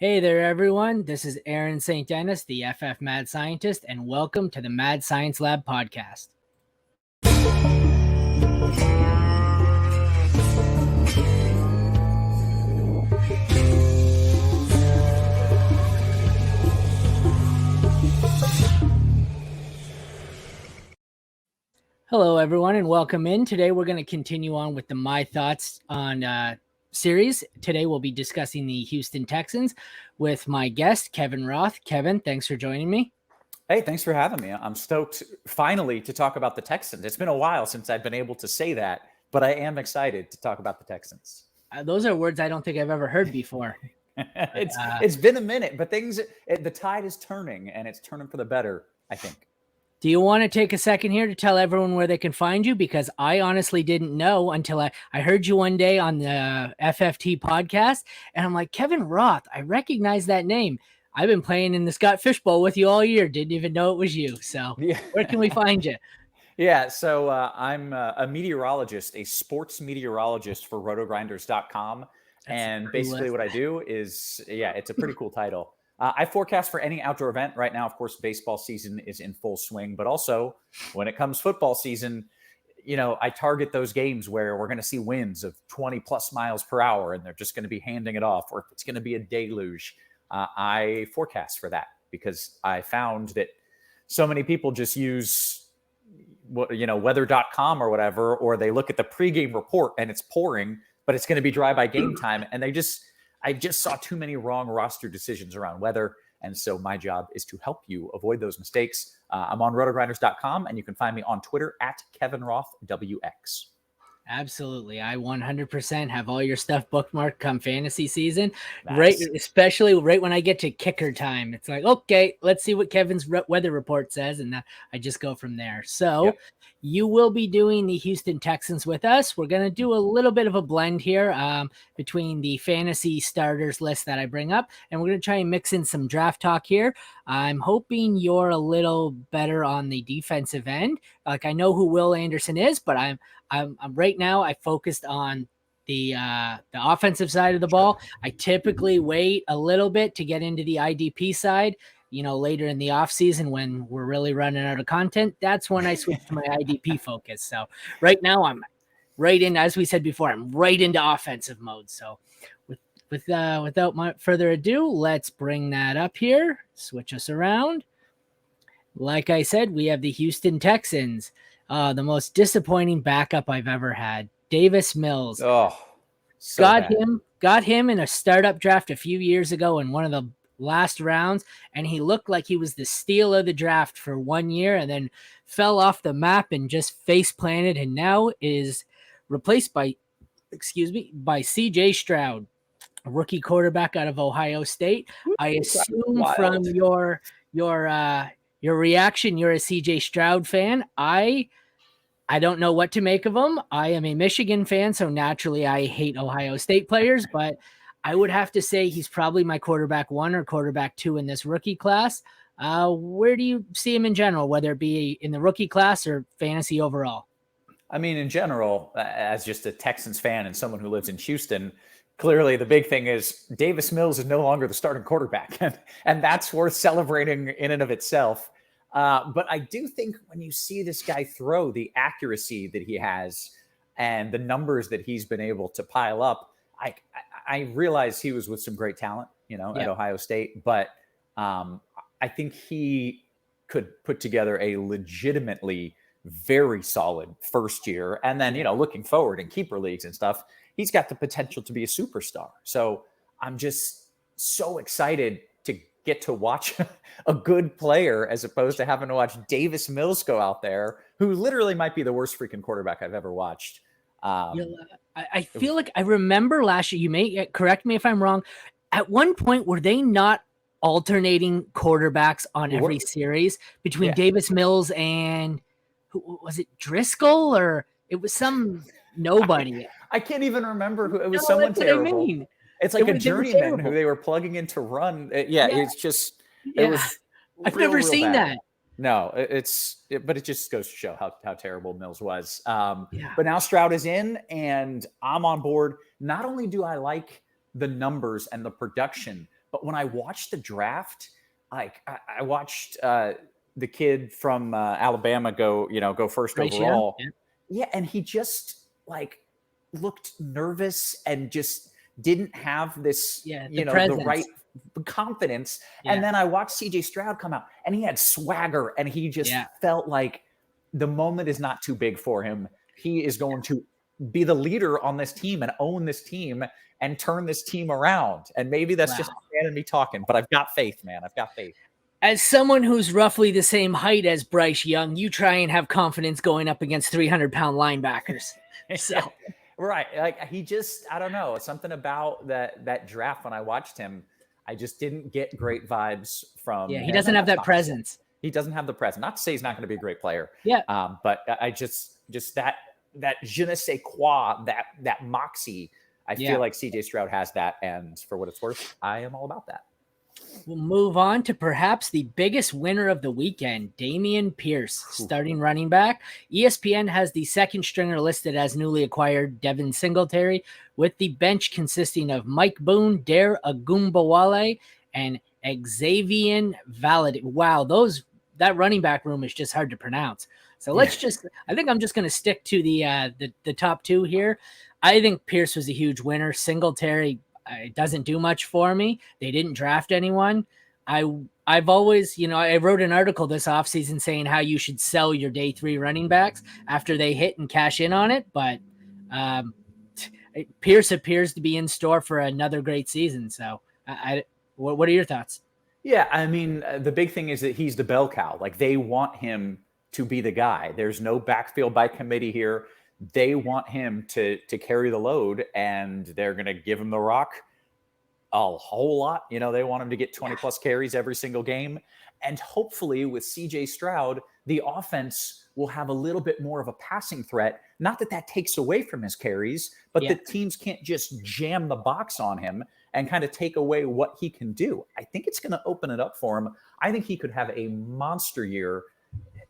Hey there, everyone. This is Aaron St. Dennis, the FF Mad Scientist, and welcome to the Mad Science Lab podcast. Hello, everyone, and welcome in. Today, we're going to continue on with the My Thoughts on series. Today, we'll be discussing the Houston Texans with my guest, Kevin Roth. Kevin, thanks for joining me. Hey, thanks for having me. I'm stoked finally to talk about the Texans. It's been a while since I've been able to say that, but I am excited to talk about the Texans. Those are words I don't think I've ever heard before. It's been a minute, but the tide is turning, and it's turning for the better, I think. Do you want to take a second here to tell everyone where they can find you? Because I honestly didn't know until I heard you one day on the FFT podcast, and I'm like, Kevin Roth, I recognize that name. I've been playing in the Scott Fishbowl with you all year. Didn't even know it was you. So Where can we find you? Yeah, so I'm a meteorologist, a sports meteorologist for rotogrinders.com. And basically what I do is, it's a pretty cool title. I forecast for any outdoor event. Right now, of course, baseball season is in full swing, but also when it comes football season, I target those games where we're going to see winds of 20 plus miles per hour and they're just going to be handing it off, or if it's going to be a deluge. I forecast for that because I found that so many people just use, weather.com or whatever, or they look at the pregame report and it's pouring, but it's going to be dry by game time. And I just saw too many wrong roster decisions around weather. And so my job is to help you avoid those mistakes. I'm on rotogrinders.com, and you can find me on Twitter at KevinRothWX. Absolutely. I 100% have all your stuff bookmarked come fantasy season. Nice. Right, especially right when I get to kicker time. It's like, okay, let's see what Kevin's weather report says, and I just go from there. So You will be doing the Houston Texans with us. We're going to do a little bit of a blend here between the fantasy starters list that I bring up, and we're going to try and mix in some draft talk here. I'm hoping you're a little better on the defensive end. Like, I know who Will Anderson is, but I'm right now I focused on the offensive side of the ball. I typically wait a little bit to get into the IDP side, later in the off season when we're really running out of content. That's when I switch to my IDP focus. So right now I'm right in, as we said before, I'm right into offensive mode. So without further ado, let's bring that up here. Switch us around. Like I said, we have the Houston Texans. The most disappointing backup I've ever had, Davis Mills. Oh, so got him in a startup draft a few years ago in one of the last rounds, and he looked like he was the steal of the draft for 1 year, and then fell off the map and just face planted, and now is replaced by CJ Stroud, a rookie quarterback out of Ohio State. I assume from your reaction, you're a CJ Stroud fan. I don't know what to make of him. I am a Michigan fan, so naturally I hate Ohio State players, but I would have to say he's probably my quarterback 1 or quarterback 2 in this rookie class. Where do you see him in general, whether it be in the rookie class or fantasy overall? I mean, in general, as just a Texans fan and someone who lives in Houston, clearly the big thing is Davis Mills is no longer the starting quarterback, and that's worth celebrating in and of itself. But I do think when you see this guy throw, the accuracy that he has and the numbers that he's been able to pile up, I realize he was with some great talent, at Ohio State, but I think he could put together a legitimately very solid first year. And then, looking forward in keeper leagues and stuff, he's got the potential to be a superstar. So I'm just so excited to get to watch a good player as opposed to having to watch Davis Mills go out there, who literally might be the worst freaking quarterback I've ever watched. I feel like I remember last year, you may correct me if I'm wrong, at one point, were they not alternating quarterbacks on every series between Davis Mills and who was it, Driscoll, or it was some nobody? I can't even remember who it was. Someone terrible. It's like a journeyman who they were plugging in to run. It's just it was. I've never seen that. No, but it just goes to show how terrible Mills was. But now Stroud is in, and I'm on board. Not only do I like the numbers and the production, But when I watched the draft, like I watched the kid from Alabama go first Bryce Young? overall. Yeah, and he just like looked nervous and just didn't have this, the right confidence. Yeah. And then I watched CJ Stroud come out and he had swagger and he just felt like the moment is not too big for him. He is going to be the leader on this team and own this team and turn this team around. And maybe that's just me talking, but I've got faith, man. I've got faith. As someone who's roughly the same height as Bryce Young, you try and have confidence going up against 300-pound linebackers. So. Right. Like he just, I don't know, something about that draft when I watched him, I just didn't get great vibes from. Yeah, he doesn't have that presence. He doesn't have the presence. Not to say he's not going to be a great player. Yeah. But I just that je ne sais quoi, that moxie, I feel like CJ Stroud has that. And for what it's worth, I am all about that. We'll move on to perhaps the biggest winner of the weekend, Dameon Pierce, starting running back. ESPN has the second stringer listed as newly acquired Devin Singletary, with the bench consisting of Mike Boone, Dare Agumbawale, and Xavier Valid. Wow, that running back room is just hard to pronounce. So I think I'm just going to stick to the top two here. I think Pierce was a huge winner. Singletary, it doesn't do much for me. They didn't draft anyone. I've always, I wrote an article this offseason saying how you should sell your day 3 running backs after they hit and cash in on it. But Pierce appears to be in store for another great season. So what are your thoughts? Yeah, I mean, the big thing is that he's the bell cow. Like they want him to be the guy. There's no backfield by committee here. They want him to carry the load, and they're going to give him the rock a whole lot. They want him to get 20 plus carries every single game. And hopefully with CJ Stroud, the offense will have a little bit more of a passing threat. Not that takes away from his carries, but the teams can't just jam the box on him and kind of take away what he can do. I think it's going to open it up for him. I think he could have a monster year,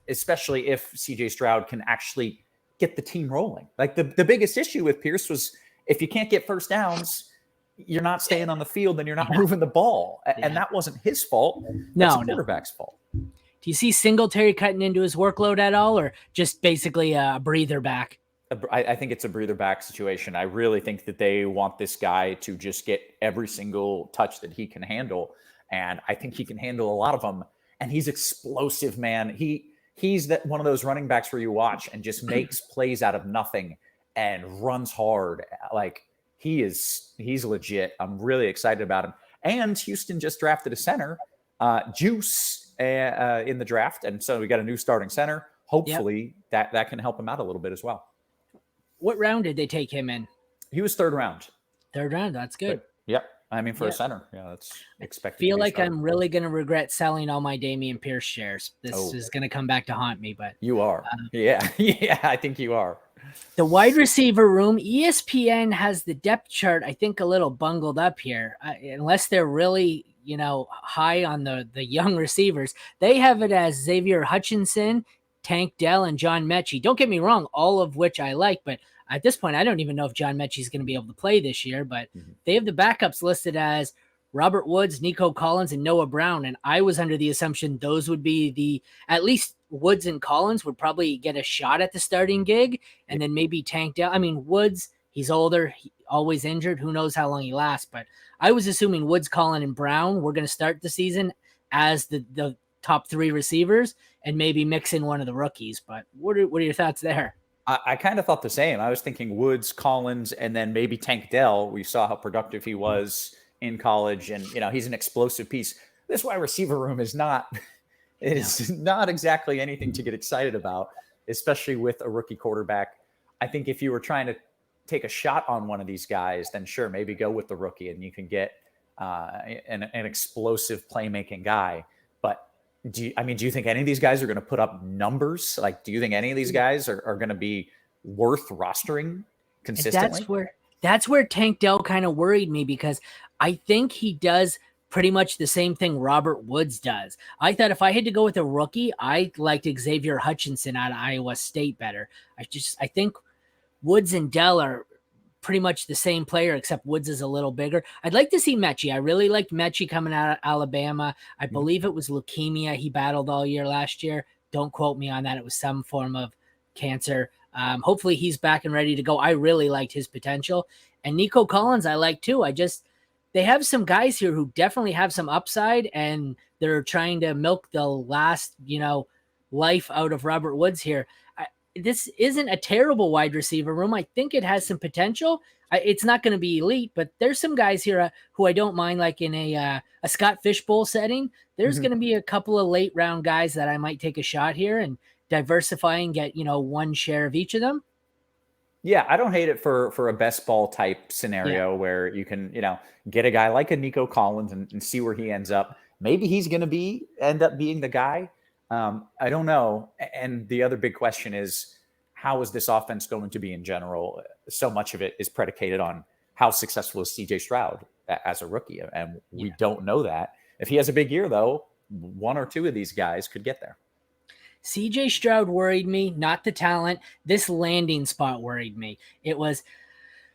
especially if CJ Stroud can actually get the team rolling. Like the biggest issue with Pierce was if you can't get first downs, you're not staying on the field and you're not moving the ball. And that wasn't his fault. That's the quarterback's fault. Do you see Singletary cutting into his workload at all, or just basically a breather back? I think it's a breather back situation. I really think that they want this guy to just get every single touch that he can handle. And I think he can handle a lot of them. And he's explosive, man. He's that one of those running backs where you watch and just makes plays out of nothing and runs hard. Like he's legit. I'm really excited about him. And Houston just drafted a center, Juice, in the draft. And so we got a new starting center. Hopefully that can help him out a little bit as well. What round did they take him in? He was third round. Third round. That's good. Yep. I mean, for a center, that's expected. I feel like I'm really going to regret selling all my Dameon Pierce shares. This is going to come back to haunt me, but you are. Yeah, I think you are. The wide receiver room, ESPN has the depth chart, I think, a little bungled up here. Unless they're really, high on the young receivers. They have it as Xavier Hutchinson, Tank Dell, and John Mechie. Don't get me wrong, all of which I like, but at this point, I don't even know if John Mechie is going to be able to play this year, but they have the backups listed as Robert Woods, Nico Collins, and Noah Brown. And I was under the assumption those would be at least Woods and Collins would probably get a shot at the starting gig, and then maybe Tank Dell. I mean, Woods, he's older, always injured. Who knows how long he lasts, but I was assuming Woods, Collins, and Brown were going to start the season as the top 3 receivers and maybe mix in one of the rookies. But what are your thoughts there? I kind of thought the same. I was thinking Woods, Collins, and then maybe Tank Dell. We saw how productive he was in college, and he's an explosive piece. This wide receiver room is not exactly anything to get excited about, especially with a rookie quarterback. I think if you were trying to take a shot on one of these guys, then sure, maybe go with the rookie, and you can get an explosive playmaking guy. But do you think any of these guys are going to put up numbers? Like, do you think any of these guys are going to be worth rostering consistently? That's where Tank Dell kind of worried me, because I think he does pretty much the same thing Robert Woods does. I thought if I had to go with a rookie, I liked Xavier Hutchinson out of Iowa State better. I think Woods and Dell are pretty much the same player, except Woods is a little bigger. I'd like to see Mechie. I really liked Mechie coming out of Alabama. I believe it was leukemia he battled all year last year. Don't quote me on that. It was some form of cancer. Hopefully he's back and ready to go. I really liked his potential. And Nico Collins, I like too. They have some guys here who definitely have some upside, and they're trying to milk the last, life out of Robert Woods here. This isn't a terrible wide receiver room. I think it has some potential. It's not going to be elite, but there's some guys here who I don't mind, like in a Scott Fishbowl setting. There's going to be a couple of late round guys that I might take a shot here and diversify and get, one share of each of them. Yeah, I don't hate it for a best ball type scenario where you can, get a guy like a Nico Collins and see where he ends up. Maybe he's going to end up being the guy. I don't know. And the other big question is, how is this offense going to be in general? So much of it is predicated on how successful is CJ Stroud as a rookie. And we don't know that. If he has a big year, though, one or two of these guys could get there. CJ Stroud worried me, not the talent. This landing spot worried me.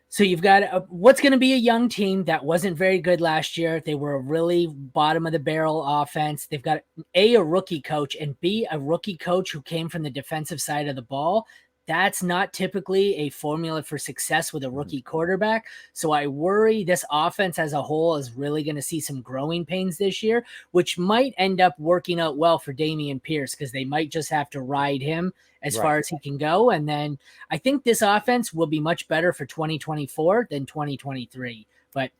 So you've got what's going to be a young team that wasn't very good last year. They were a really bottom of the barrel offense. They've got a rookie coach, and B, a rookie coach who came from the defensive side of the ball. That's not typically a formula for success with a rookie quarterback. So I worry this offense as a whole is really going to see some growing pains this year, which might end up working out well for Dameon Pierce because they might just have to ride him as far as he can go. And then I think this offense will be much better for 2024 than 2023. But,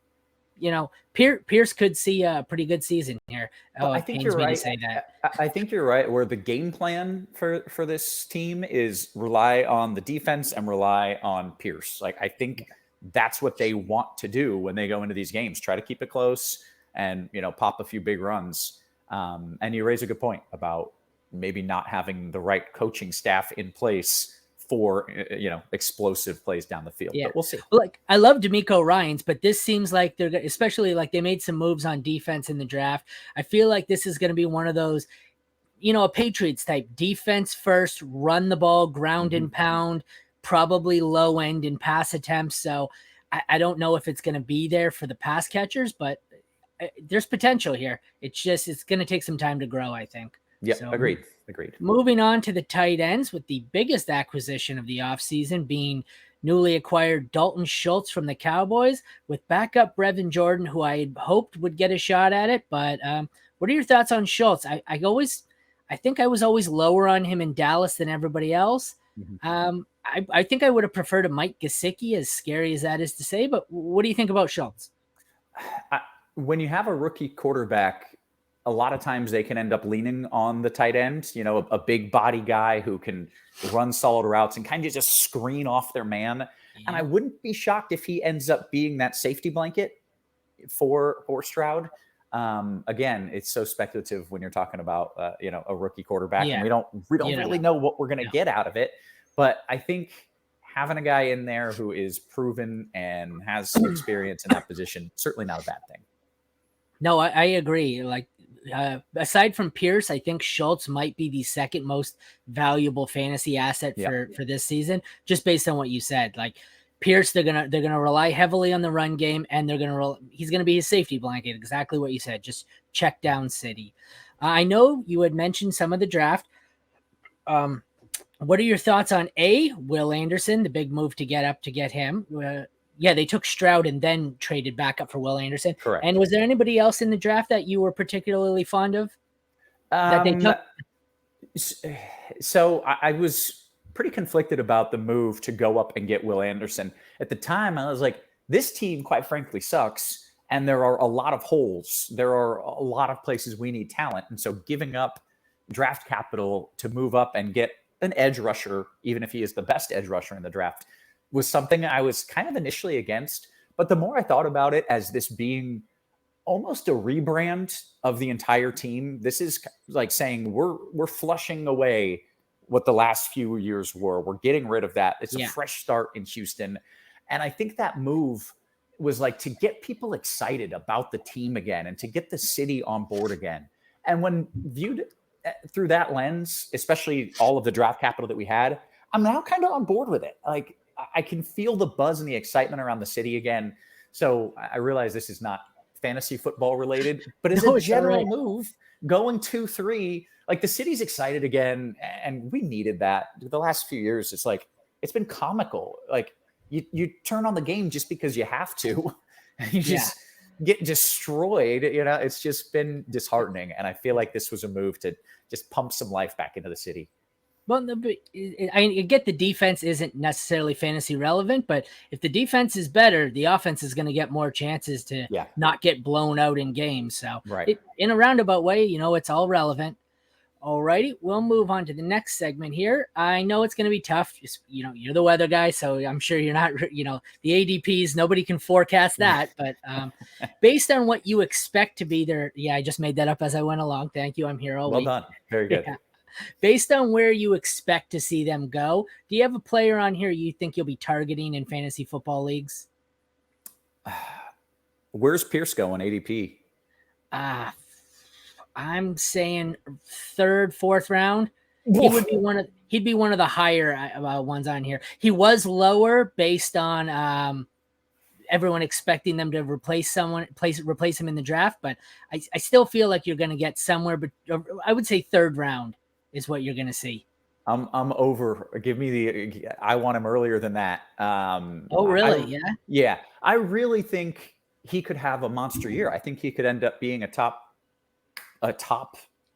Pierce could see a pretty good season here. I think you're right. To say that. I think you're right. Where the game plan for this team is rely on the defense and rely on Pierce. Like, I think that's what they want to do when they go into these games. Try to keep it close and, pop a few big runs. And you raise a good point about maybe not having the right coaching staff in place for, explosive plays down the field. But we'll see. Like, I love D'Amico Ryans, but this seems like they're, especially like they made some moves on defense in the draft. I feel like this is going to be one of those, a Patriots type defense first, run the ball, ground and pound, probably low end in pass attempts. So I don't know if it's going to be there for the pass catchers, but there's potential here. It's going to take some time to grow, I think. Yeah, so, agreed. Moving on to the tight ends, with the biggest acquisition of the offseason being newly acquired Dalton Schultz from the Cowboys, with backup Brevin Jordan, who I had hoped would get a shot at it. But what are your thoughts on Schultz? I think I was always lower on him in Dallas than everybody else. I think I would have preferred a Mike Gesicki, as scary as that is to say. But what do you think about Schultz? When you have a rookie quarterback, a lot of times they can end up leaning on the tight end, a big body guy who can run solid routes and kind of just screen off their man. And I wouldn't be shocked if he ends up being that safety blanket for Stroud. Again, it's so speculative when you're talking about, a rookie quarterback, and we don't really know what we're going to get out of it. But I think having a guy in there who is proven and has experience in that position, certainly not a bad thing. No, I agree. Like, aside from Pierce, I think Schultz might be the second most valuable fantasy asset for this season, just based on what you said. Like, Pierce, they're gonna rely heavily on the run game, and he's gonna be his safety blanket. Exactly what you said. Just check down city. I know you had mentioned some of the draft. What are your thoughts on Will Anderson, the big move to get him? They took Stroud and then traded back up for Will Anderson. Correct. And was there anybody else in the draft that you were particularly fond of that they took? So I was pretty conflicted about the move to go up and get Will Anderson. At the time, I was like, this team, quite frankly, sucks. And there are a lot of holes. There are a lot of places we need talent. And so giving up draft capital to move up and get an edge rusher, even if he is the best edge rusher in the draft, was something I was kind of initially against. But the more I thought about it as this being almost a rebrand of the entire team, this is like saying we're flushing away what the last few years were. We're getting rid of that. It's a fresh start in Houston. And I think that move was like to get people excited about the team again and to get the city on board again. And when viewed through that lens, especially all of the draft capital that we had, I'm now kind of on board with it. Like, I can feel the buzz and the excitement around the city again. So I realize this is not fantasy football related, but as No, a it's all general right. move, going 2-3, like the city's excited again, and we needed that. The last few years, it's like it's been comical. Like you turn on the game just because you have to, and you Yeah. just get destroyed. It's just been disheartening, and I feel like this was a move to just pump some life back into the city. Well, I get the defense isn't necessarily fantasy relevant, but if the defense is better, the offense is going to get more chances to not get blown out in games. So, right. In a roundabout way, it's all relevant. All righty, we'll move on to the next segment here. I know it's going to be tough. Just, you're the weather guy, so I'm sure you're not, the ADPs, nobody can forecast that. But based on what you expect to be there, I just made that up as I went along. Thank you. I'm here all well week. Done. Very good. Yeah. Based on where you expect to see them go, do you have a player on here you think you'll be targeting in fantasy football leagues? Where's Pierce going, ADP? I'm saying third, fourth round. He'd be one of the higher ones on here. He was lower based on everyone expecting them to replace him in the draft, but I still feel like you're going to get somewhere, but I would say third round is what you're going to see. I'm over. Give me I want him earlier than that. Oh, really? Yeah. I really think he could have a monster year. I think he could end up being a top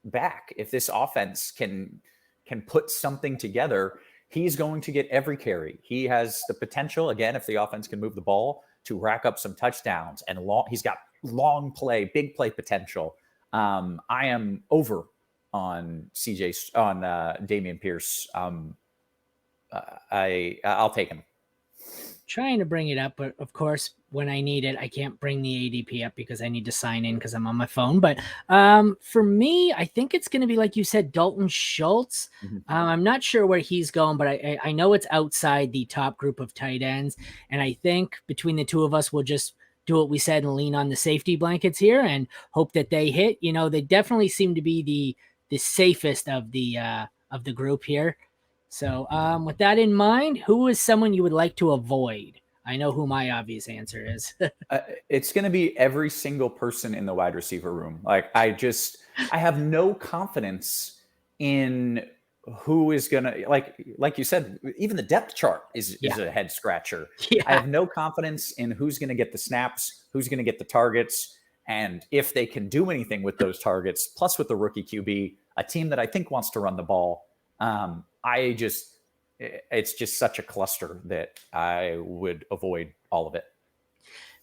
back. If this offense can put something together, he's going to get every carry. He has the potential, again, if the offense can move the ball, to rack up some touchdowns, and he's got long play, big play potential. I am over on Dameon Pierce. I'll take him. Trying to bring it up, but of course, when I need it, I can't bring the ADP up because I need to sign in because I'm on my phone. But for me, I think it's going to be, like you said, Dalton Schultz. Mm-hmm. I'm not sure where he's going, but I know it's outside the top group of tight ends. And I think between the two of us, we'll just do what we said and lean on the safety blankets here and hope that they hit. They definitely seem to be the safest of the group here. So with that in mind, who is someone you would like to avoid? I know who my obvious answer is. It's going to be every single person in the wide receiver room. Like I have no confidence in who is going to, like you said, even the depth chart is a head scratcher. Yeah. I have no confidence in who's going to get the snaps, who's going to get the targets, and if they can do anything with those targets, plus with the rookie QB, a team that I think wants to run the ball. It's just such a cluster that I would avoid all of it.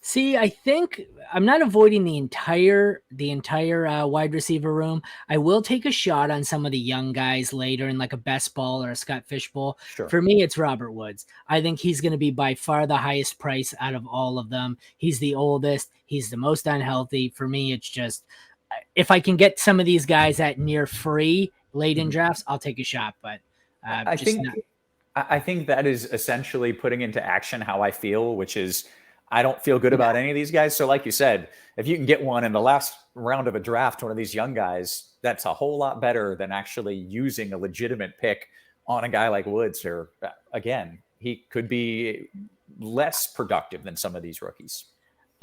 See, I think I'm not avoiding the entire wide receiver room. I will take a shot on some of the young guys later in like a best ball or a Scott Fishbowl. Sure. For me, it's Robert Woods. I think he's going to be by far the highest price out of all of them. He's the oldest. He's the most unhealthy. For me, it's just, if I can get some of these guys at near free late in drafts, I'll take a shot. But I think that is essentially putting into action how I feel, which is I don't feel good about any of these guys. So like you said, if you can get one in the last round of a draft, one of these young guys, that's a whole lot better than actually using a legitimate pick on a guy like Woods. Or again, he could be less productive than some of these rookies.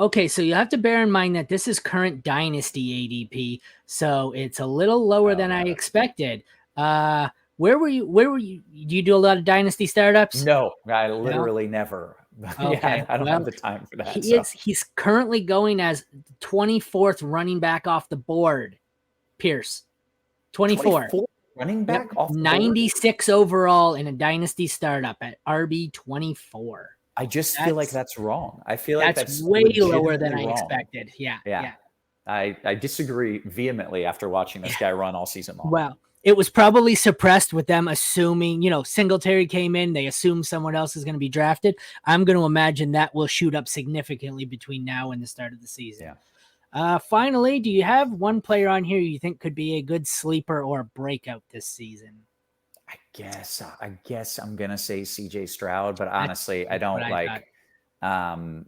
Okay, so you have to bear in mind that this is current Dynasty ADP, so it's a little lower than I expected. Where were you? Do you do a lot of Dynasty startups? No, I literally never. Okay. I don't have the time for that. He's currently going as 24th running back off the board. Pierce, 24 running back off the 96 board? Overall in a Dynasty startup at RB 24. I just feel like that's wrong. I feel like that's way lower than I expected. Yeah. I disagree vehemently after watching this guy run all season long. Well, it was probably suppressed with them assuming, Singletary came in, they assume someone else is going to be drafted. I'm going to imagine that will shoot up significantly between now and the start of the season. Yeah. Finally, do you have one player on here you think could be a good sleeper or breakout this season? I guess I'm going to say CJ Stroud, but honestly, I don't like, I'm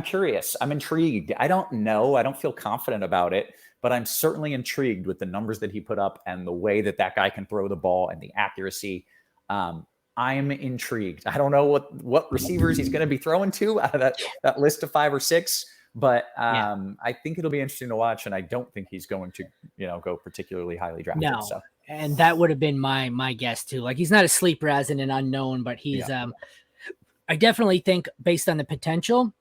curious. I'm intrigued. I don't know. I don't feel confident about it, but I'm certainly intrigued with the numbers that he put up and the way that guy can throw the ball and the accuracy. I'm intrigued. I don't know what receivers he's going to be throwing to out of that list of 5 or 6, but I think it'll be interesting to watch. And I don't think he's going to, go particularly highly drafted. No. So. And that would have been my guess too. Like, he's not a sleeper as in an unknown, but he's I definitely think, based on the potential,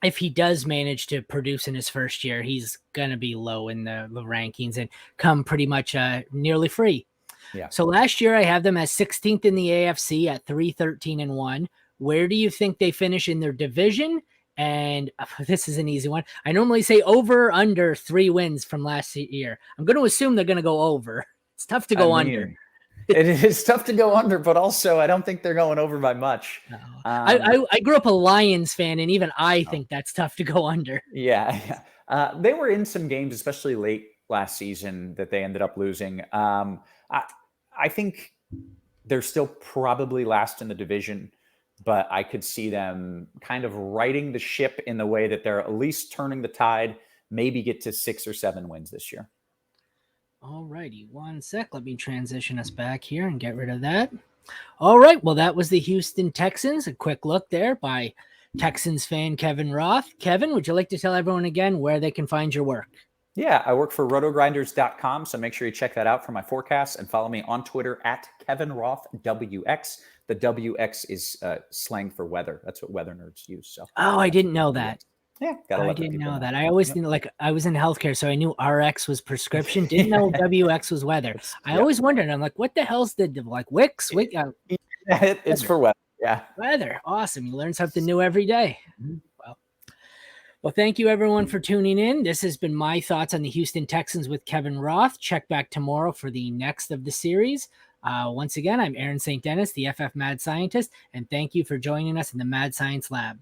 if he does manage to produce in his first year, he's gonna be low in the rankings and come pretty much nearly free. Yeah. So last year I have them as 16th in the AFC at 3-13-1. Where do you think they finish in their division? And this is an easy one. I normally say over or under 3 wins from last year. I'm going to assume they're going to go over. It's tough to go under. It is tough to go under, but also I don't think they're going over by much. No. I grew up a Lions fan, and even I think that's tough to go under. Yeah. They were in some games, especially late last season, that they ended up losing. I think they're still probably last in the division, but I could see them kind of righting the ship in the way that they're at least turning the tide, maybe get to 6 or 7 wins this year. All righty, one sec. Let me transition us back here and get rid of that. All right, well, that was the Houston Texans. A quick look there by Texans fan Kevin Roth. Kevin, would you like to tell everyone again where they can find your work? Yeah, I work for rotogrinders.com, so make sure you check that out for my forecasts and follow me on Twitter at KevinRothWX. The WX is slang for weather. That's what weather nerds use. So. Oh, I didn't know that. Yeah, I didn't know that. I always think, like, I was in healthcare, so I knew RX was prescription. Didn't know WX was weather. I always wondered. I'm like, what the hell's like Wix? It's for weather. Yeah, weather. Awesome. You learn something new every day. Mm-hmm. Well, thank you everyone for tuning in. This has been my thoughts on the Houston Texans with Kevin Roth. Check back tomorrow for the next of the series. Once again, I'm Aaron St. Dennis, the FF Mad Scientist, and thank you for joining us in the Mad Science Lab.